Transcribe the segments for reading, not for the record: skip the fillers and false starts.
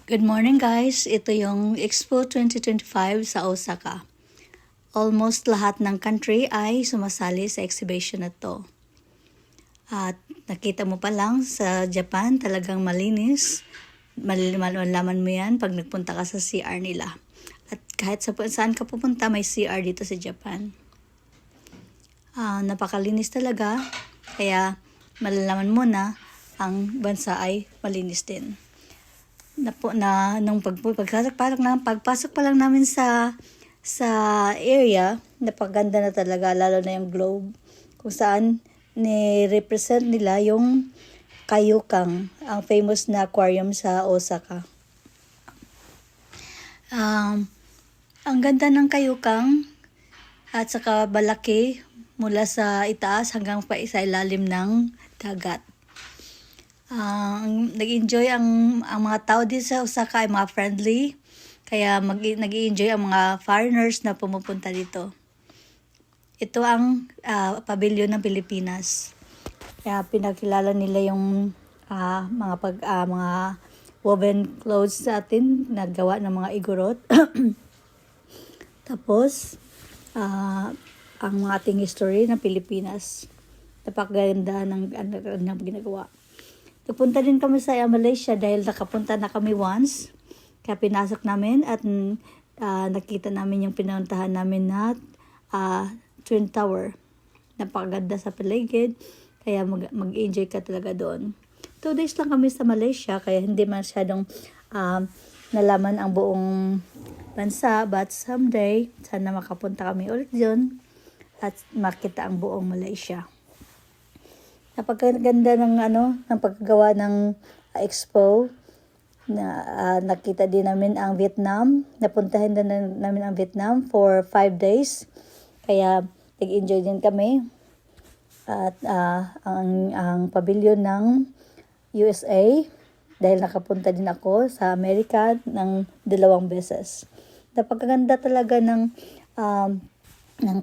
Good morning guys, ito yung Expo 2025 sa Osaka. Almost lahat ng country ay sumasali sa exhibition na to. At nakita mo pa lang sa Japan talagang malinis. Malaman mo yan pag nagpunta ka sa CR nila. At kahit saan ka pupunta may CR dito sa Japan. Napakalinis talaga, kaya malalaman mo na ang bansa ay malinis din. Nung pagpasok pa lang namin sa area, napaganda na talaga, lalo na yung globe kung saan ni-represent nila yung Kaiyukan, ang famous na aquarium sa Osaka. Ang ganda ng Kaiyukan at saka balaki mula sa itaas hanggang pa sa ilalim ng dagat. Nag-enjoy ang mga tao dito sa Osaka ay mga friendly, kaya nag-enjoy ang mga foreigners na pumupunta dito. Ito ang pavilion ng Pilipinas. Kaya pinakilala nila yung mga woven clothes sa atin, nagawa ng mga igorot. Tapos ang mga ating history ng Pilipinas. Napakaganda ng ginagawa. Nagpunta din kami sa Malaysia dahil nakapunta na kami once. Kaya pinasok namin at nakita namin yung pinuntahan namin na Twin Tower. Napakaganda sa paligid, kaya mag-enjoy ka talaga doon. 2 days lang kami sa Malaysia, kaya hindi masyadong nalaman ang buong bansa. But someday, sana makapunta kami ulit doon at makita ang buong Malaysia. Napakaganda ng paggawa ng expo. Nakita din namin ang Vietnam. Napuntahan din namin ang Vietnam for 5 days. Kaya nag-enjoy din kami. At ang pavilion ng USA, dahil nakapunta din ako sa Amerika ng 2 beses. Napakaganda talaga ng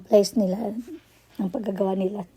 place nila, ng paggagawa nila.